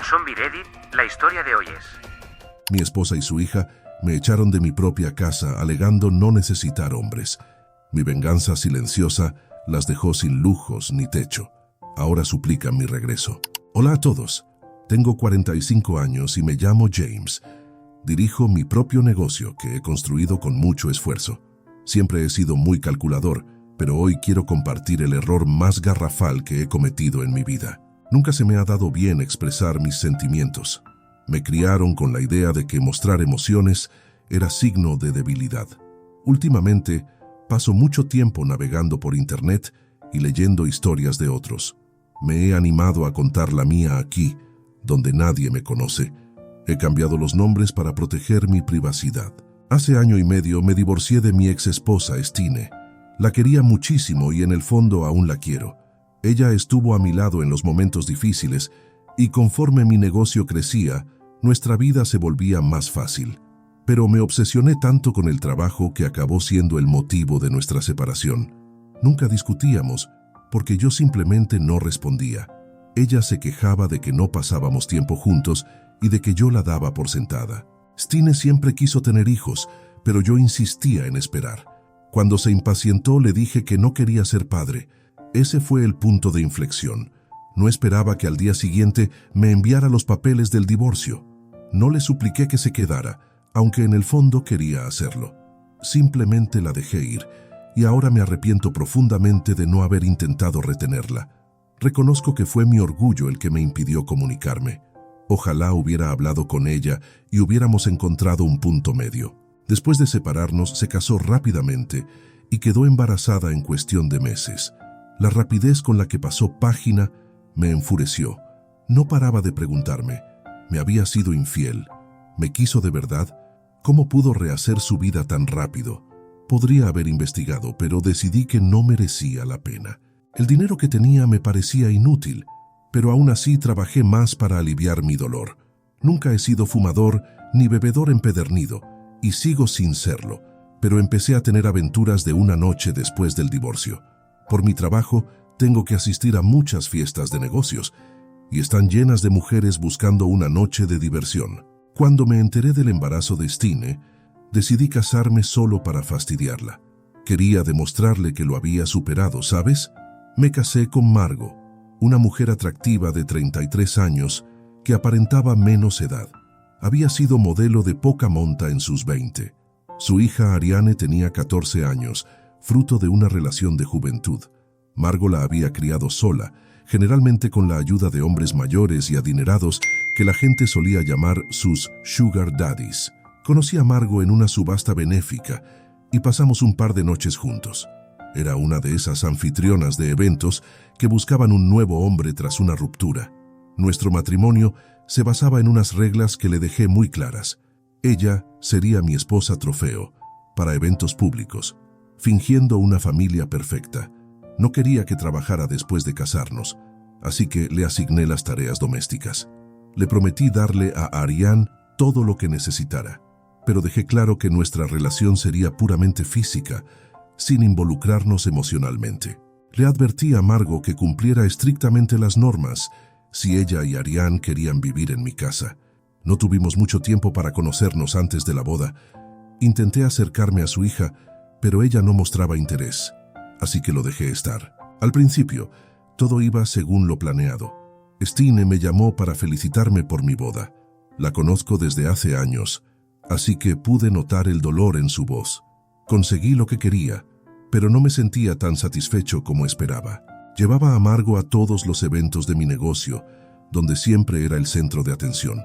Zombie Reddit, la historia de hoy es... Mi esposa y su hija me echaron de mi propia casa alegando no necesitar hombres. Mi venganza silenciosa las dejó sin lujos ni techo. Ahora suplican mi regreso. Hola a todos. Tengo 45 años y me llamo James. Dirijo mi propio negocio que he construido con mucho esfuerzo. Siempre he sido muy calculador, pero hoy quiero compartir el error más garrafal que he cometido en mi vida. Nunca se me ha dado bien expresar mis sentimientos. Me criaron con la idea de que mostrar emociones era signo de debilidad. Últimamente, paso mucho tiempo navegando por internet y leyendo historias de otros. Me he animado a contar la mía aquí, donde nadie me conoce. He cambiado los nombres para proteger mi privacidad. Hace año y medio me divorcié de mi ex esposa, Stine. La quería muchísimo y en el fondo aún la quiero. Ella estuvo a mi lado en los momentos difíciles y conforme mi negocio crecía, nuestra vida se volvía más fácil. Pero me obsesioné tanto con el trabajo que acabó siendo el motivo de nuestra separación. Nunca discutíamos porque yo simplemente no respondía. Ella se quejaba de que no pasábamos tiempo juntos y de que yo la daba por sentada. Stine siempre quiso tener hijos, pero yo insistía en esperar. Cuando se impacientó le dije que no quería ser padre. Ese fue el punto de inflexión. No esperaba que al día siguiente me enviara los papeles del divorcio. No le supliqué que se quedara, aunque en el fondo quería hacerlo. Simplemente la dejé ir, y ahora me arrepiento profundamente de no haber intentado retenerla. Reconozco que fue mi orgullo el que me impidió comunicarme. Ojalá hubiera hablado con ella y hubiéramos encontrado un punto medio. Después de separarnos, se casó rápidamente y quedó embarazada en cuestión de meses. La rapidez con la que pasó página me enfureció. No paraba de preguntarme, ¿me había sido infiel? ¿Me quiso de verdad? ¿Cómo pudo rehacer su vida tan rápido? Podría haber investigado, pero decidí que no merecía la pena. El dinero que tenía me parecía inútil, pero aún así trabajé más para aliviar mi dolor. Nunca he sido fumador ni bebedor empedernido, y sigo sin serlo, pero empecé a tener aventuras de una noche después del divorcio. Por mi trabajo, tengo que asistir a muchas fiestas de negocios, y están llenas de mujeres buscando una noche de diversión. Cuando me enteré del embarazo de Stine, decidí casarme solo para fastidiarla. Quería demostrarle que lo había superado, ¿sabes? Me casé con Margo, una mujer atractiva de 33 años que aparentaba menos edad. Había sido modelo de poca monta en sus 20. Su hija Ariane tenía 14 años, fruto de una relación de juventud. Margo la había criado sola, generalmente con la ayuda de hombres mayores y adinerados que la gente solía llamar sus sugar daddies. Conocí a Margo en una subasta benéfica y pasamos un par de noches juntos. Era una de esas anfitrionas de eventos que buscaban un nuevo hombre tras una ruptura. Nuestro matrimonio se basaba en unas reglas que le dejé muy claras. Ella sería mi esposa trofeo para eventos públicos, fingiendo una familia perfecta. No quería que trabajara después de casarnos, así que le asigné las tareas domésticas. Le prometí darle a Ariane todo lo que necesitara, pero dejé claro que nuestra relación sería puramente física, sin involucrarnos emocionalmente. Le advertí a Margo que cumpliera estrictamente las normas si ella y Ariane querían vivir en mi casa. No tuvimos mucho tiempo para conocernos antes de la boda. Intenté acercarme a su hija, pero ella no mostraba interés, así que lo dejé estar. Al principio, todo iba según lo planeado. Stine me llamó para felicitarme por mi boda. La conozco desde hace años, así que pude notar el dolor en su voz. Conseguí lo que quería, pero no me sentía tan satisfecho como esperaba. Llevaba a Margo a todos los eventos de mi negocio, donde siempre era el centro de atención.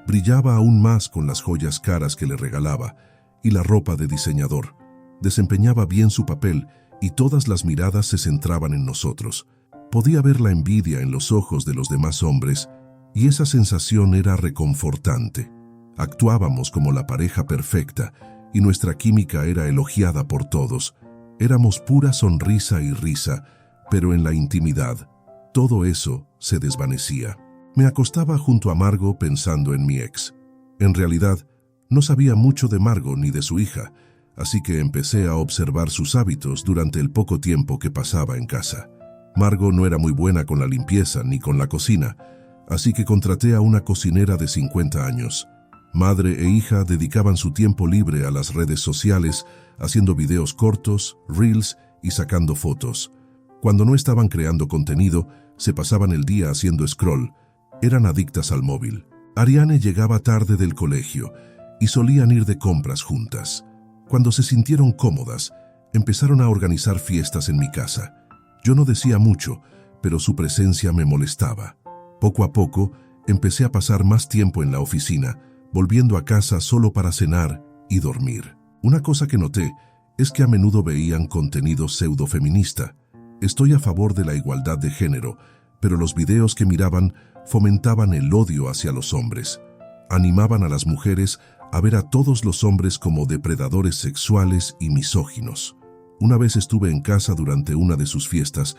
Brillaba aún más con las joyas caras que le regalaba y la ropa de diseñador. Desempeñaba bien su papel y todas las miradas se centraban en nosotros. Podía ver la envidia en los ojos de los demás hombres y esa sensación era reconfortante. Actuábamos como la pareja perfecta y nuestra química era elogiada por todos. Éramos pura sonrisa y risa, pero en la intimidad, todo eso se desvanecía. Me acostaba junto a Margo pensando en mi ex. En realidad, no sabía mucho de Margo ni de su hija, así que empecé a observar sus hábitos durante el poco tiempo que pasaba en casa. Margo no era muy buena con la limpieza ni con la cocina, así que contraté a una cocinera de 50 años. Madre e hija dedicaban su tiempo libre a las redes sociales, haciendo videos cortos, reels y sacando fotos. Cuando no estaban creando contenido, se pasaban el día haciendo scroll. Eran adictas al móvil. Ariane llegaba tarde del colegio y solían ir de compras juntas. Cuando se sintieron cómodas, empezaron a organizar fiestas en mi casa. Yo no decía mucho, pero su presencia me molestaba. Poco a poco, empecé a pasar más tiempo en la oficina, volviendo a casa solo para cenar y dormir. Una cosa que noté es que a menudo veían contenido pseudo-feminista. Estoy a favor de la igualdad de género, pero los videos que miraban fomentaban el odio hacia los hombres. Animaban a las mujeres a ver a todos los hombres como depredadores sexuales y misóginos. Una vez estuve en casa durante una de sus fiestas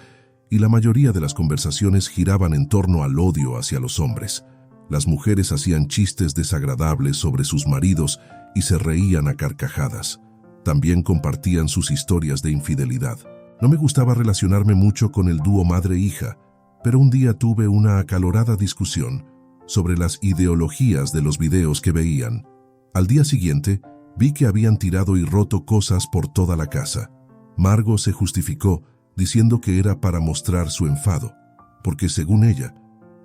y la mayoría de las conversaciones giraban en torno al odio hacia los hombres. Las mujeres hacían chistes desagradables sobre sus maridos y se reían a carcajadas. También compartían sus historias de infidelidad. No me gustaba relacionarme mucho con el dúo madre-hija, pero un día tuve una acalorada discusión sobre las ideologías de los videos que veían. Al día siguiente, vi que habían tirado y roto cosas por toda la casa. Margot se justificó, diciendo que era para mostrar su enfado, porque según ella,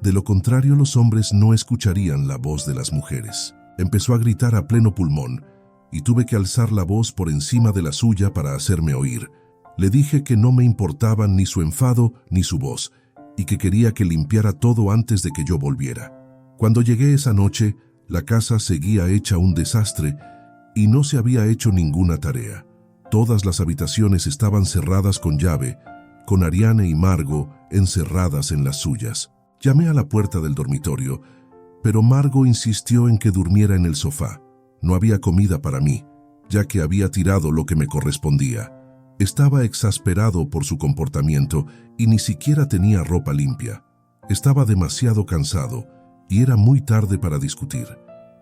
de lo contrario los hombres no escucharían la voz de las mujeres. Empezó a gritar a pleno pulmón, y tuve que alzar la voz por encima de la suya para hacerme oír. Le dije que no me importaban ni su enfado ni su voz, y que quería que limpiara todo antes de que yo volviera. Cuando llegué esa noche, la casa seguía hecha un desastre y no se había hecho ninguna tarea. Todas las habitaciones estaban cerradas con llave, con Ariane y Margot encerradas en las suyas. Llamé a la puerta del dormitorio, pero Margot insistió en que durmiera en el sofá. No había comida para mí, ya que había tirado lo que me correspondía. Estaba exasperado por su comportamiento y ni siquiera tenía ropa limpia. Estaba demasiado cansado y era muy tarde para discutir.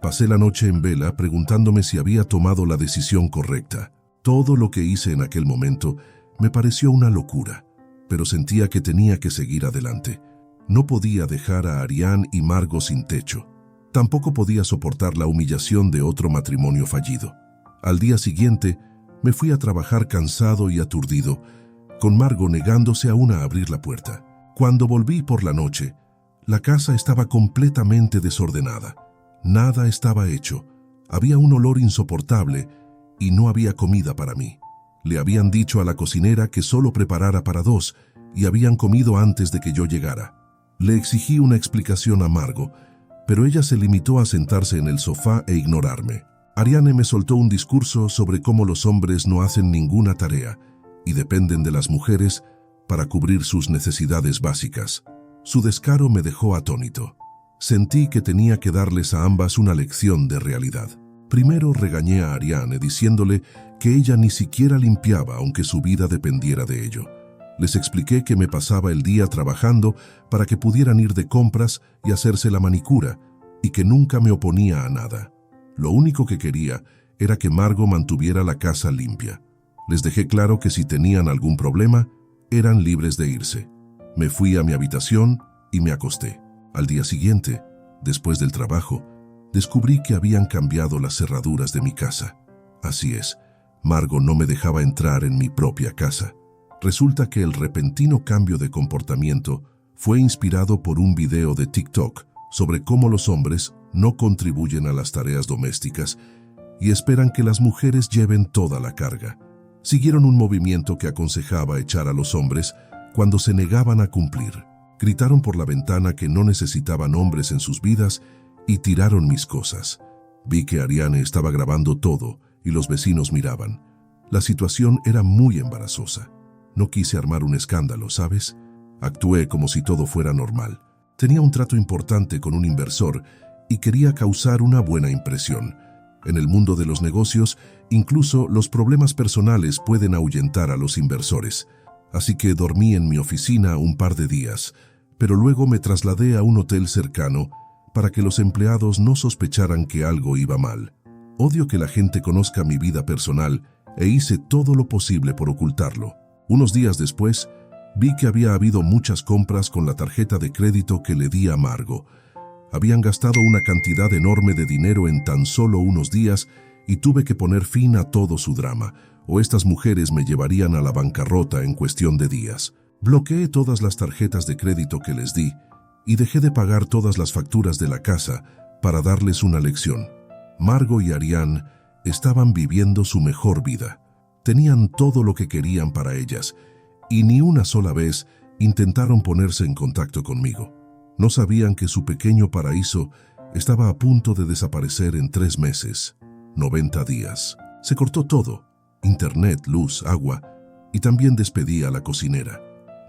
Pasé la noche en vela preguntándome si había tomado la decisión correcta. Todo lo que hice en aquel momento me pareció una locura, pero sentía que tenía que seguir adelante. No podía dejar a Ariane y Margot sin techo. Tampoco podía soportar la humillación de otro matrimonio fallido. Al día siguiente, me fui a trabajar cansado y aturdido, con Margot negándose aún a abrir la puerta. Cuando volví por la noche, la casa estaba completamente desordenada. Nada estaba hecho. Había un olor insoportable y no había comida para mí. Le habían dicho a la cocinera que solo preparara para 2 y habían comido antes de que yo llegara. Le exigí una explicación a Margot, pero ella se limitó a sentarse en el sofá e ignorarme. Ariane me soltó un discurso sobre cómo los hombres no hacen ninguna tarea y dependen de las mujeres para cubrir sus necesidades básicas. Su descaro me dejó atónito. Sentí que tenía que darles a ambas una lección de realidad. Primero regañé a Ariane diciéndole que ella ni siquiera limpiaba aunque su vida dependiera de ello. Les expliqué que me pasaba el día trabajando para que pudieran ir de compras y hacerse la manicura y que nunca me oponía a nada. Lo único que quería era que Margot mantuviera la casa limpia. Les dejé claro que si tenían algún problema, eran libres de irse. Me fui a mi habitación y me acosté. Al día siguiente, después del trabajo, descubrí que habían cambiado las cerraduras de mi casa. Así es, Margot no me dejaba entrar en mi propia casa. Resulta que el repentino cambio de comportamiento fue inspirado por un video de TikTok sobre cómo los hombres no contribuyen a las tareas domésticas y esperan que las mujeres lleven toda la carga. Siguieron un movimiento que aconsejaba echar a los hombres cuando se negaban a cumplir. Gritaron por la ventana que no necesitaban hombres en sus vidas y tiraron mis cosas. Vi que Ariane estaba grabando todo y los vecinos miraban. La situación era muy embarazosa. No quise armar un escándalo, ¿sabes? Actué como si todo fuera normal. Tenía un trato importante con un inversor y quería causar una buena impresión. En el mundo de los negocios, incluso los problemas personales pueden ahuyentar a los inversores. Así que dormí en mi oficina un par de días, pero luego me trasladé a un hotel cercano para que los empleados no sospecharan que algo iba mal. Odio que la gente conozca mi vida personal e hice todo lo posible por ocultarlo. Unos días después, Vi que había habido muchas compras con la tarjeta de crédito que le di a Margo. Habían gastado una cantidad enorme de dinero en tan solo unos días y tuve que poner fin a todo su drama, o estas mujeres me llevarían a la bancarrota en cuestión de días. Bloqueé todas las tarjetas de crédito que les di y dejé de pagar todas las facturas de la casa para darles una lección. Margo y Ariane estaban viviendo su mejor vida. Tenían todo lo que querían para ellas y ni una sola vez intentaron ponerse en contacto conmigo. No sabían que su pequeño paraíso estaba a punto de desaparecer en 3 meses, 90 días. Se cortó todo, internet, luz, agua, y también despedí a la cocinera.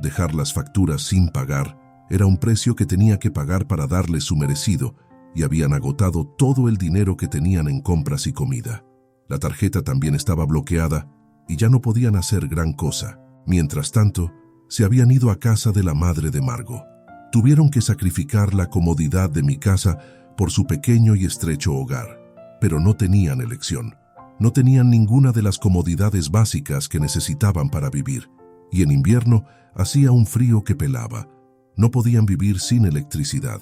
Dejar las facturas sin pagar era un precio que tenía que pagar para darles su merecido, y habían agotado todo el dinero que tenían en compras y comida. La tarjeta también estaba bloqueada y ya no podían hacer gran cosa. Mientras tanto, se habían ido a casa de la madre de Margo. Tuvieron que sacrificar la comodidad de mi casa por su pequeño y estrecho hogar, pero no tenían elección. No tenían ninguna de las comodidades básicas que necesitaban para vivir, y en invierno hacía un frío que pelaba. No podían vivir sin electricidad,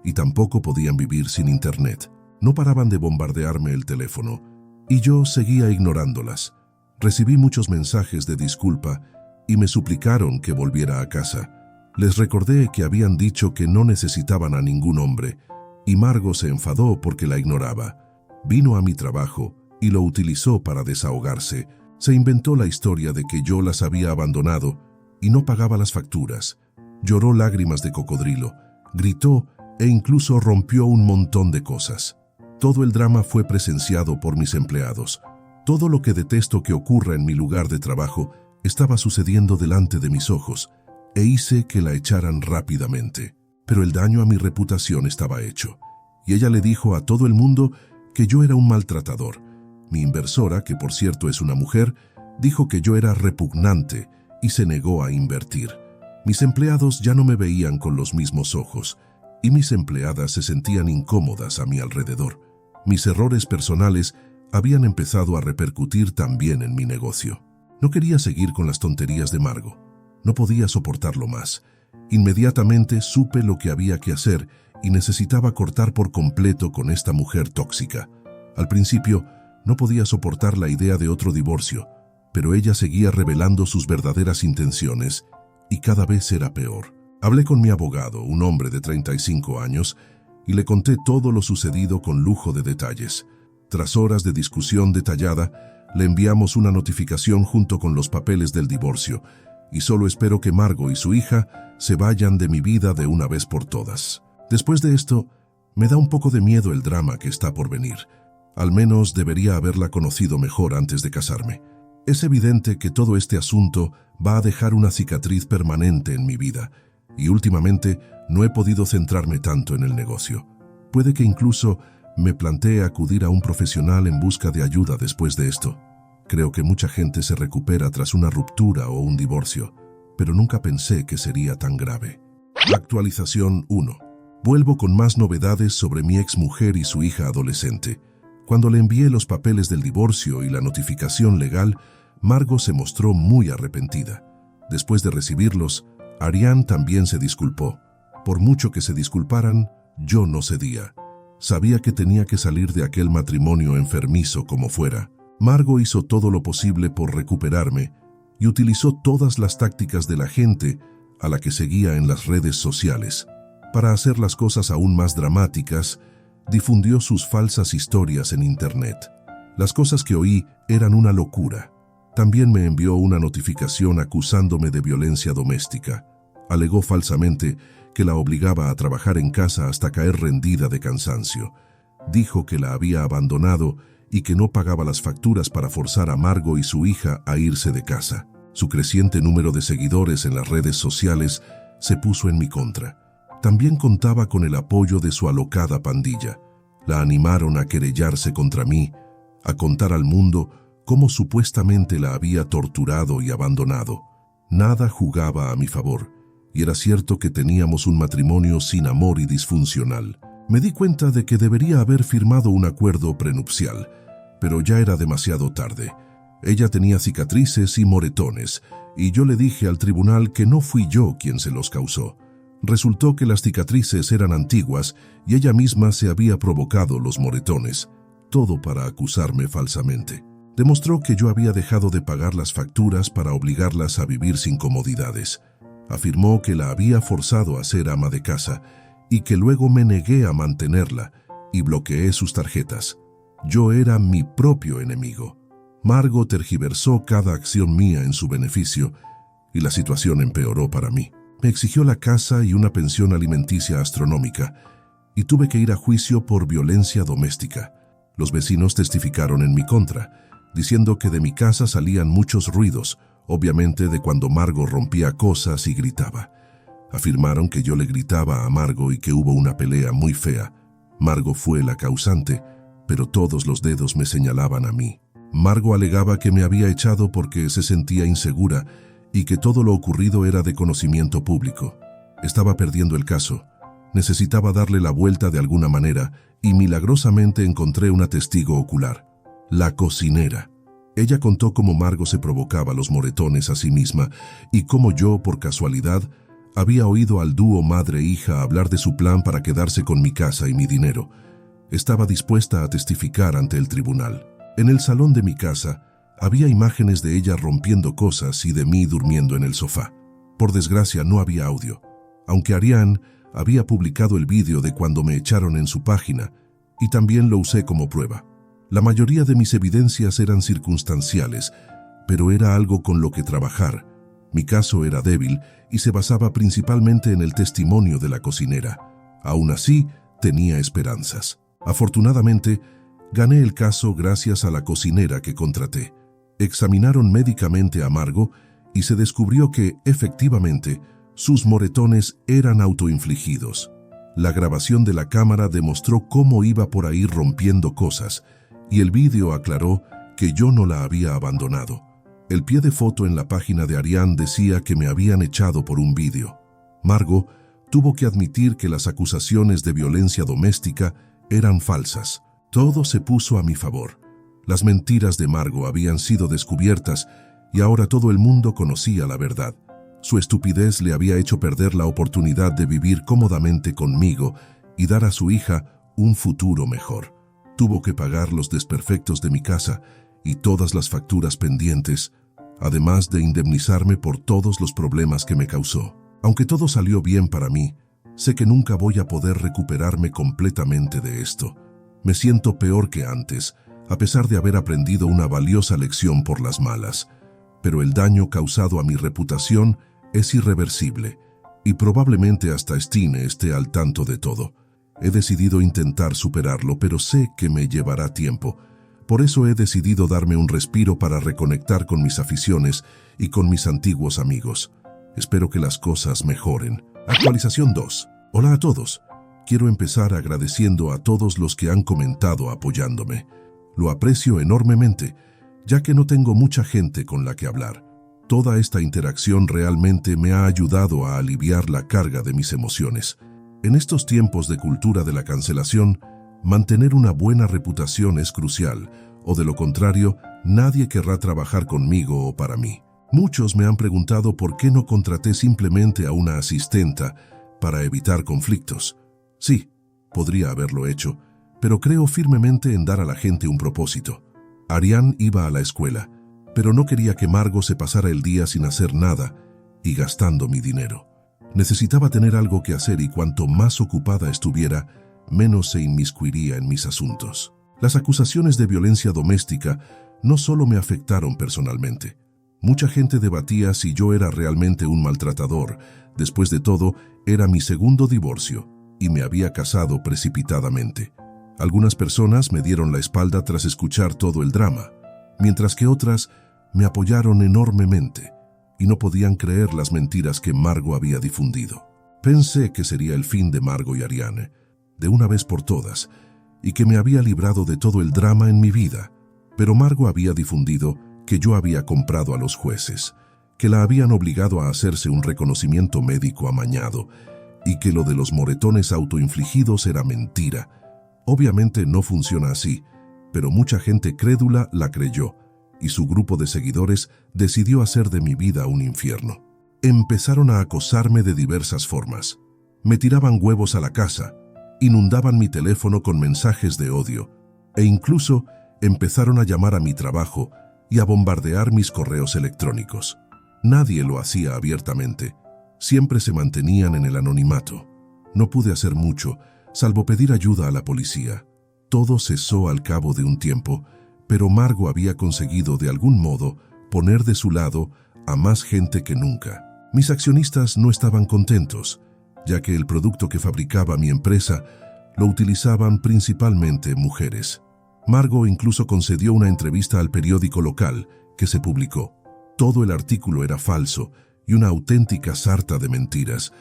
y tampoco podían vivir sin internet. No paraban de bombardearme el teléfono, y yo seguía ignorándolas. Recibí muchos mensajes de disculpa y me suplicaron que volviera a casa. Les recordé que habían dicho que no necesitaban a ningún hombre, y Margo se enfadó porque la ignoraba. Vino a mi trabajo y lo utilizó para desahogarse. Se inventó la historia de que yo las había abandonado y no pagaba las facturas. Lloró lágrimas de cocodrilo, gritó e incluso rompió un montón de cosas. Todo el drama fue presenciado por mis empleados. Todo lo que detesto que ocurra en mi lugar de trabajo estaba sucediendo delante de mis ojos, e hice que la echaran rápidamente. Pero el daño a mi reputación estaba hecho, y ella le dijo a todo el mundo que yo era un maltratador. Mi inversora, que por cierto es una mujer, dijo que yo era repugnante y se negó a invertir. Mis empleados ya no me veían con los mismos ojos, y mis empleadas se sentían incómodas a mi alrededor. Mis errores personales habían empezado a repercutir también en mi negocio. No quería seguir con las tonterías de Margo. No podía soportarlo más. Inmediatamente supe lo que había que hacer y necesitaba cortar por completo con esta mujer tóxica. Al principio, no podía soportar la idea de otro divorcio, pero ella seguía revelando sus verdaderas intenciones y cada vez era peor. Hablé con mi abogado, un hombre de 35 años, y le conté todo lo sucedido con lujo de detalles. Tras horas de discusión detallada, le enviamos una notificación junto con los papeles del divorcio, y solo espero que Margo y su hija se vayan de mi vida de una vez por todas. Después de esto, me da un poco de miedo el drama que está por venir. Al menos debería haberla conocido mejor antes de casarme. Es evidente que todo este asunto va a dejar una cicatriz permanente en mi vida, y últimamente no he podido centrarme tanto en el negocio. Puede que incluso me plantee acudir a un profesional en busca de ayuda después de esto. Creo que mucha gente se recupera tras una ruptura o un divorcio, pero nunca pensé que sería tan grave. Actualización 1. Vuelvo con más novedades sobre mi exmujer y su hija adolescente. Cuando le envié los papeles del divorcio y la notificación legal, Margo se mostró muy arrepentida. Después de recibirlos, Ariane también se disculpó. Por mucho que se disculparan, yo no cedía. Sabía que tenía que salir de aquel matrimonio enfermizo como fuera. Margo hizo todo lo posible por recuperarme y utilizó todas las tácticas de la gente a la que seguía en las redes sociales. Para hacer las cosas aún más dramáticas, difundió sus falsas historias en internet. Las cosas que oí eran una locura. También me envió una notificación acusándome de violencia doméstica. Alegó falsamente que la obligaba a trabajar en casa hasta caer rendida de cansancio. Dijo que la había abandonado y que no pagaba las facturas para forzar a Margo y su hija a irse de casa. Su creciente número de seguidores en las redes sociales se puso en mi contra. También contaba con el apoyo de su alocada pandilla. La animaron a querellarse contra mí, a contar al mundo cómo supuestamente la había torturado y abandonado. Nada jugaba a mi favor, y era cierto que teníamos un matrimonio sin amor y disfuncional. Me di cuenta de que debería haber firmado un acuerdo prenupcial, pero ya era demasiado tarde. Ella tenía cicatrices y moretones, y yo le dije al tribunal que no fui yo quien se los causó. Resultó que las cicatrices eran antiguas y ella misma se había provocado los moretones, todo para acusarme falsamente. Demostró que yo había dejado de pagar las facturas para obligarlas a vivir sin comodidades. Afirmó que la había forzado a ser ama de casa y que luego me negué a mantenerla y bloqueé sus tarjetas. Yo era mi propio enemigo. Margo tergiversó cada acción mía en su beneficio y la situación empeoró para mí. Me exigió la casa y una pensión alimenticia astronómica y tuve que ir a juicio por violencia doméstica. Los vecinos testificaron en mi contra, diciendo que de mi casa salían muchos ruidos, obviamente de cuando Margo rompía cosas y gritaba. Afirmaron que yo le gritaba a Margo y que hubo una pelea muy fea. Margo fue la causante, pero todos los dedos me señalaban a mí. Margo alegaba que me había echado porque se sentía insegura y que todo lo ocurrido era de conocimiento público. Estaba perdiendo el caso. Necesitaba darle la vuelta de alguna manera y milagrosamente encontré una testigo ocular. La cocinera. Ella contó cómo Margo se provocaba los moretones a sí misma y cómo yo, por casualidad, había oído al dúo madre-hija hablar de su plan para quedarse con mi casa y mi dinero. Estaba dispuesta a testificar ante el tribunal. En el salón de mi casa había imágenes de ella rompiendo cosas y de mí durmiendo en el sofá. Por desgracia no había audio, aunque Ariane había publicado el vídeo de cuando me echaron en su página y también lo usé como prueba. La mayoría de mis evidencias eran circunstanciales, pero era algo con lo que trabajar. Mi caso era débil y se basaba principalmente en el testimonio de la cocinera. Aún así, tenía esperanzas. Afortunadamente, gané el caso gracias a la cocinera que contraté. Examinaron médicamente a Margo y se descubrió que, efectivamente, sus moretones eran autoinfligidos. La grabación de la cámara demostró cómo iba por ahí rompiendo cosas, y el vídeo aclaró que yo no la había abandonado. El pie de foto en la página de Ariane decía que me habían echado por un vídeo. Margo tuvo que admitir que las acusaciones de violencia doméstica eran falsas. Todo se puso a mi favor. Las mentiras de Margo habían sido descubiertas y ahora todo el mundo conocía la verdad. Su estupidez le había hecho perder la oportunidad de vivir cómodamente conmigo y dar a su hija un futuro mejor. Tuvo que pagar los desperfectos de mi casa y todas las facturas pendientes, además de indemnizarme por todos los problemas que me causó. Aunque todo salió bien para mí, sé que nunca voy a poder recuperarme completamente de esto. Me siento peor que antes, a pesar de haber aprendido una valiosa lección por las malas. Pero el daño causado a mi reputación es irreversible, y probablemente hasta Stine esté al tanto de todo. He decidido intentar superarlo, pero sé que me llevará tiempo. Por eso he decidido darme un respiro para reconectar con mis aficiones y con mis antiguos amigos. Espero que las cosas mejoren. Actualización 2. Hola a todos. Quiero empezar agradeciendo a todos los que han comentado apoyándome. Lo aprecio enormemente, ya que no tengo mucha gente con la que hablar. Toda esta interacción realmente me ha ayudado a aliviar la carga de mis emociones. En estos tiempos de cultura de la cancelación, mantener una buena reputación es crucial, o de lo contrario, nadie querrá trabajar conmigo o para mí. Muchos me han preguntado por qué no contraté simplemente a una asistenta para evitar conflictos. Sí, podría haberlo hecho, pero creo firmemente en dar a la gente un propósito. Ariane iba a la escuela, pero no quería que Margo se pasara el día sin hacer nada y gastando mi dinero. Necesitaba tener algo que hacer y cuanto más ocupada estuviera, menos se inmiscuiría en mis asuntos. Las acusaciones de violencia doméstica no solo me afectaron personalmente. Mucha gente debatía si yo era realmente un maltratador. Después de todo, era mi segundo divorcio y me había casado precipitadamente. Algunas personas me dieron la espalda tras escuchar todo el drama, mientras que otras me apoyaron enormemente y no podían creer las mentiras que Margo había difundido. Pensé que sería el fin de Margo y Ariane, de una vez por todas, y que me había librado de todo el drama en mi vida, pero Margo había difundido que yo había comprado a los jueces, que la habían obligado a hacerse un reconocimiento médico amañado y que lo de los moretones autoinfligidos era mentira. Obviamente no funciona así, pero mucha gente crédula la creyó. y su grupo de seguidores decidió hacer de mi vida un infierno. Empezaron a acosarme de diversas formas. Me tiraban huevos a la casa, inundaban mi teléfono con mensajes de odio e incluso empezaron a llamar a mi trabajo y a bombardear mis correos electrónicos. Nadie lo hacía abiertamente. Siempre se mantenían en el anonimato. No pude hacer mucho, salvo pedir ayuda a la policía. Todo cesó al cabo de un tiempo, pero Margo había conseguido de algún modo poner de su lado a más gente que nunca. Mis accionistas no estaban contentos, ya que el producto que fabricaba mi empresa lo utilizaban principalmente mujeres. Margo incluso concedió una entrevista al periódico local que se publicó. Todo el artículo era falso y una auténtica sarta de mentiras,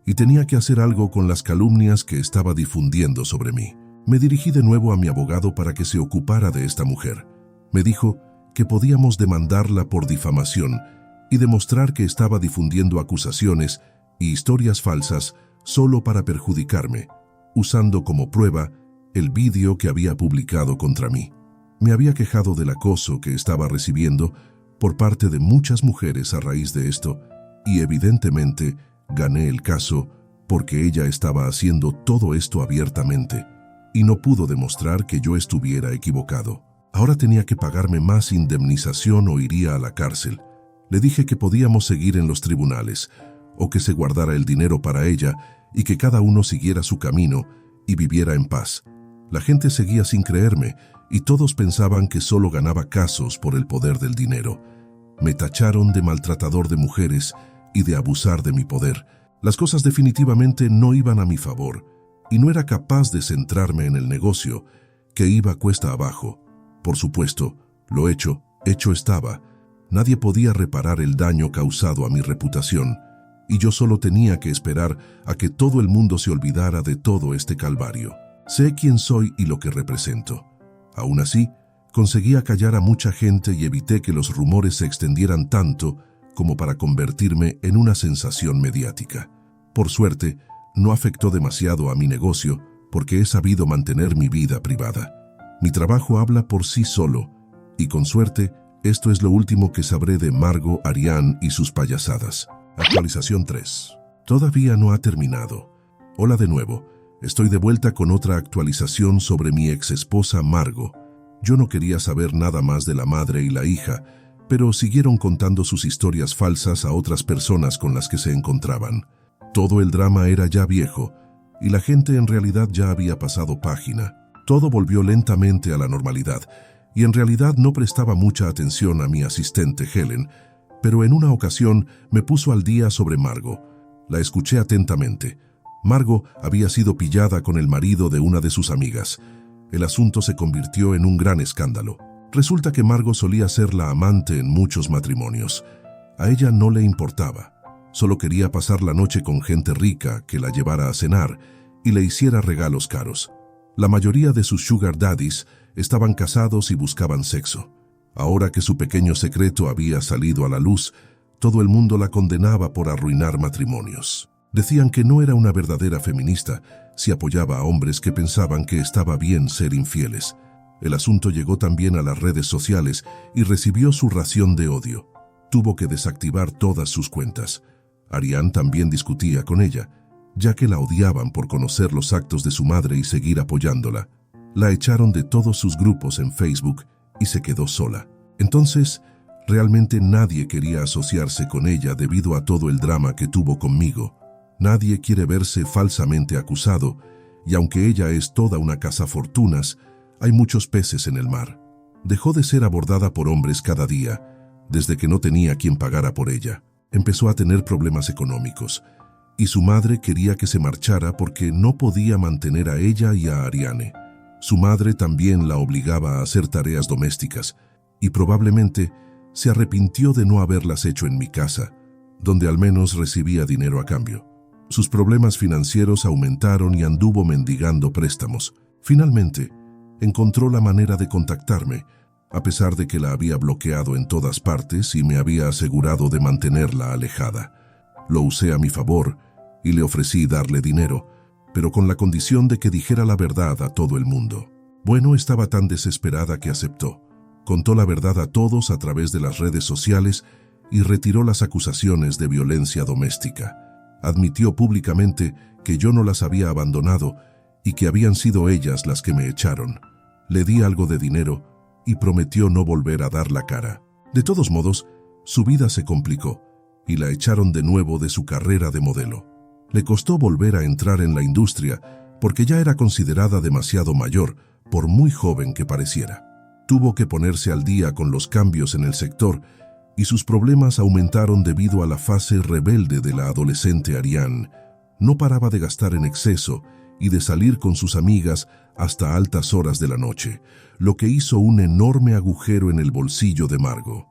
y tenía que hacer algo con las calumnias que estaba difundiendo sobre mí. Me dirigí de nuevo a mi abogado para que se ocupara de esta mujer. Me dijo que podíamos demandarla por difamación y demostrar que estaba difundiendo acusaciones y historias falsas solo para perjudicarme, usando como prueba el vídeo que había publicado contra mí. Me había quejado del acoso que estaba recibiendo por parte de muchas mujeres a raíz de esto, y evidentemente gané el caso porque ella estaba haciendo todo esto abiertamente y no pudo demostrar que yo estuviera equivocado. Ahora tenía que pagarme más indemnización o iría a la cárcel. Le dije que podíamos seguir en los tribunales o que se guardara el dinero para ella y que cada uno siguiera su camino y viviera en paz. La gente seguía sin creerme y todos pensaban que solo ganaba casos por el poder del dinero. Me tacharon de maltratador de mujeres y de abusar de mi poder. Las cosas definitivamente no iban a mi favor y no era capaz de centrarme en el negocio, que iba cuesta abajo. Por supuesto, lo hecho estaba. Nadie podía reparar el daño causado a mi reputación y yo solo tenía que esperar a que todo el mundo se olvidara de todo este calvario. Sé quién soy y lo que represento. Aún así, conseguí acallar a mucha gente y evité que los rumores se extendieran tanto como para convertirme en una sensación mediática. Por suerte, no afectó demasiado a mi negocio porque he sabido mantener mi vida privada. Mi trabajo habla por sí solo y con suerte, esto es lo último que sabré de Margo Arián y sus payasadas. Actualización 3. Todavía no ha terminado. Hola de nuevo. Estoy de vuelta con otra actualización sobre mi ex esposa Margo. Yo no quería saber nada más de la madre y la hija, pero siguieron contando sus historias falsas a otras personas con las que se encontraban. Todo el drama era ya viejo, y la gente en realidad ya había pasado página. Todo volvió lentamente a la normalidad, y en realidad no prestaba mucha atención a mi asistente Helen, pero en una ocasión me puso al día sobre Margo. La escuché atentamente. Margo había sido pillada con el marido de una de sus amigas. El asunto se convirtió en un gran escándalo. Resulta que Margo solía ser la amante en muchos matrimonios. A ella no le importaba. Solo quería pasar la noche con gente rica que la llevara a cenar y le hiciera regalos caros. La mayoría de sus sugar daddies estaban casados y buscaban sexo. Ahora que su pequeño secreto había salido a la luz, todo el mundo la condenaba por arruinar matrimonios. Decían que no era una verdadera feminista si apoyaba a hombres que pensaban que estaba bien ser infieles. El asunto llegó también a las redes sociales y recibió su ración de odio. Tuvo que desactivar todas sus cuentas. Arián también discutía con ella, ya que la odiaban por conocer los actos de su madre y seguir apoyándola. La echaron de todos sus grupos en Facebook y se quedó sola. Entonces, realmente nadie quería asociarse con ella debido a todo el drama que tuvo conmigo. Nadie quiere verse falsamente acusado, y aunque ella es toda una cazafortunas, hay muchos peces en el mar. Dejó de ser abordada por hombres cada día, desde que no tenía quien pagara por ella. Empezó a tener problemas económicos, y su madre quería que se marchara porque no podía mantener a ella y a Ariane. Su madre también la obligaba a hacer tareas domésticas, y probablemente se arrepintió de no haberlas hecho en mi casa, donde al menos recibía dinero a cambio. Sus problemas financieros aumentaron y anduvo mendigando préstamos. Finalmente, encontró la manera de contactarme, a pesar de que la había bloqueado en todas partes y me había asegurado de mantenerla alejada. Lo usé a mi favor y le ofrecí darle dinero, pero con la condición de que dijera la verdad a todo el mundo. Bueno, estaba tan desesperada que aceptó. contó la verdad a todos a través de las redes sociales y retiró las acusaciones de violencia doméstica. Admitió públicamente que yo no las había abandonado y que habían sido ellas las que me echaron. Le di algo de dinero y prometió no volver a dar la cara. De todos modos, su vida se complicó y la echaron de nuevo de su carrera de modelo. Le costó volver a entrar en la industria porque ya era considerada demasiado mayor, por muy joven que pareciera. Tuvo que ponerse al día con los cambios en el sector y sus problemas aumentaron debido a la fase rebelde de la adolescente Ariane. No paraba de gastar en exceso y de salir con sus amigas hasta altas horas de la noche, lo que hizo un enorme agujero en el bolsillo de Margot.